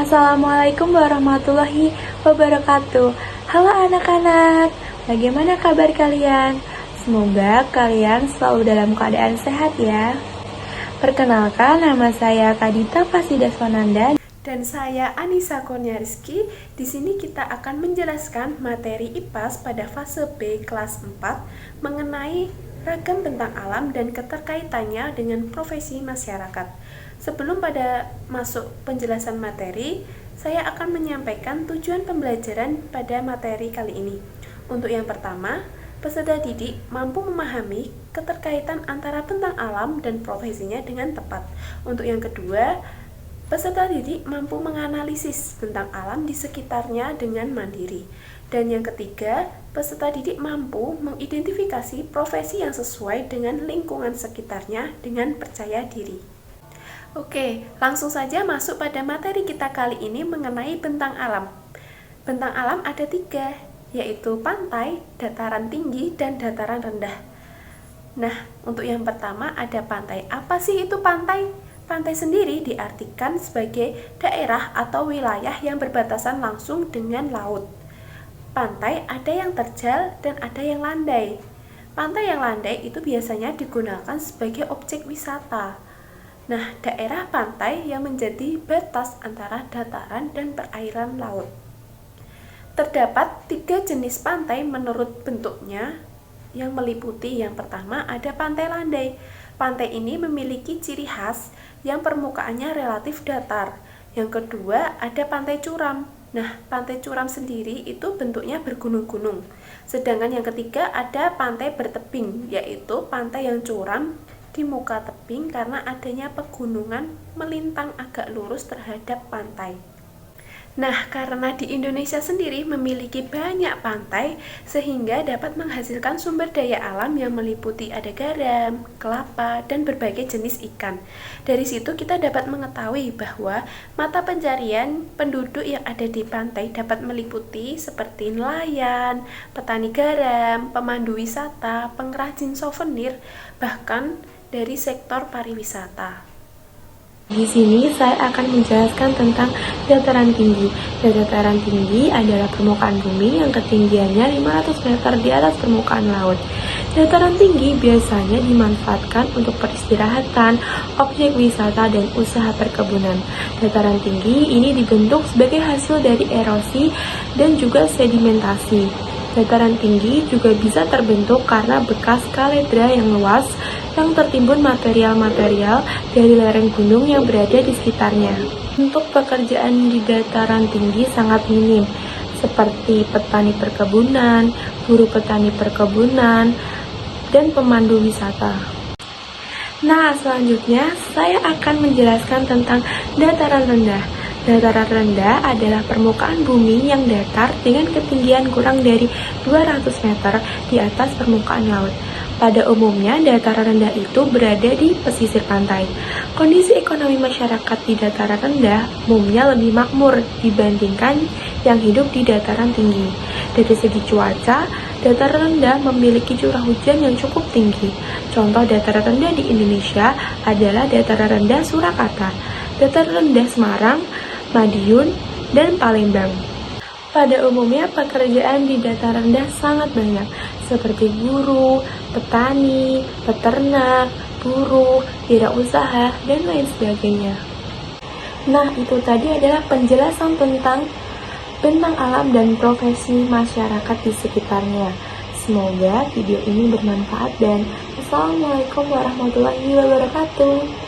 Assalamualaikum warahmatullahi wabarakatuh. Halo anak-anak, bagaimana kabar kalian? Semoga kalian selalu dalam keadaan sehat ya. Perkenalkan, nama saya Kadita Fasidaswananda dan saya Anissa Kurniarizky. Di sini kita akan menjelaskan materi IPAS pada fase B kelas 4 mengenai ragam bentang alam dan keterkaitannya dengan profesi masyarakat. Sebelum pada masuk penjelasan materi, saya akan menyampaikan tujuan pembelajaran pada materi kali ini. Untuk yang pertama, peserta didik mampu memahami keterkaitan antara bentang alam dan profesinya dengan tepat. Untuk yang kedua, peserta didik mampu menganalisis bentang alam di sekitarnya dengan mandiri. Dan yang ketiga, peserta didik mampu mengidentifikasi profesi yang sesuai dengan lingkungan sekitarnya dengan percaya diri. Oke, langsung saja masuk pada materi kita kali ini mengenai bentang alam. Bentang alam ada 3, yaitu pantai, dataran tinggi, dan dataran rendah. Nah, untuk yang pertama ada pantai. Apa sih itu pantai? Pantai sendiri diartikan sebagai daerah atau wilayah yang berbatasan langsung dengan laut. Pantai ada yang terjal dan ada yang landai. Pantai yang landai itu biasanya digunakan sebagai objek wisata. Nah, daerah pantai yang menjadi batas antara dataran dan perairan laut. Terdapat 3 jenis pantai menurut bentuknya yang meliputi yang pertama ada pantai landai. Pantai ini memiliki ciri khas yang permukaannya relatif datar. Yang kedua ada pantai curam. Nah, pantai curam sendiri itu bentuknya bergunung-gunung. Sedangkan yang ketiga ada pantai bertebing, yaitu pantai yang curam di muka tebing karena adanya pegunungan melintang agak lurus terhadap pantai. Nah, karena di Indonesia sendiri memiliki banyak pantai sehingga dapat menghasilkan sumber daya alam yang meliputi ada garam, kelapa, dan berbagai jenis ikan. Dari situ kita dapat mengetahui bahwa mata pencarian penduduk yang ada di pantai dapat meliputi seperti nelayan, petani garam, pemandu wisata, pengrajin souvenir, bahkan dari sektor pariwisata. Di sini saya akan menjelaskan tentang dataran tinggi. Dataran tinggi adalah permukaan bumi yang ketinggiannya 500 meter di atas permukaan laut. Dataran tinggi biasanya dimanfaatkan untuk peristirahatan, objek wisata, dan usaha perkebunan. Dataran tinggi ini dibentuk sebagai hasil dari erosi dan juga sedimentasi. Dataran tinggi juga bisa terbentuk karena bekas kaledra yang luas yang tertimbun material-material dari lereng gunung yang berada di sekitarnya. Untuk pekerjaan di dataran tinggi sangat minim, seperti petani perkebunan, buruh petani perkebunan, dan pemandu wisata. Nah, selanjutnya saya akan menjelaskan tentang dataran rendah. Dataran rendah adalah permukaan bumi yang datar dengan ketinggian kurang dari 200 meter di atas permukaan laut. Pada umumnya, dataran rendah itu berada di pesisir pantai. Kondisi ekonomi masyarakat di dataran rendah umumnya lebih makmur dibandingkan yang hidup di dataran tinggi. Dari segi cuaca, dataran rendah memiliki curah hujan yang cukup tinggi. Contoh dataran rendah di Indonesia adalah dataran rendah Surakarta, dataran rendah Semarang, Madiun, dan Palembang. Pada umumnya pekerjaan di dataran rendah sangat banyak, seperti guru, petani, peternak, buruh, wirausaha, dan lain sebagainya. Nah, itu tadi adalah penjelasan tentang bentang alam dan profesi masyarakat di sekitarnya. Semoga video ini bermanfaat dan Assalamualaikum warahmatullahi wabarakatuh.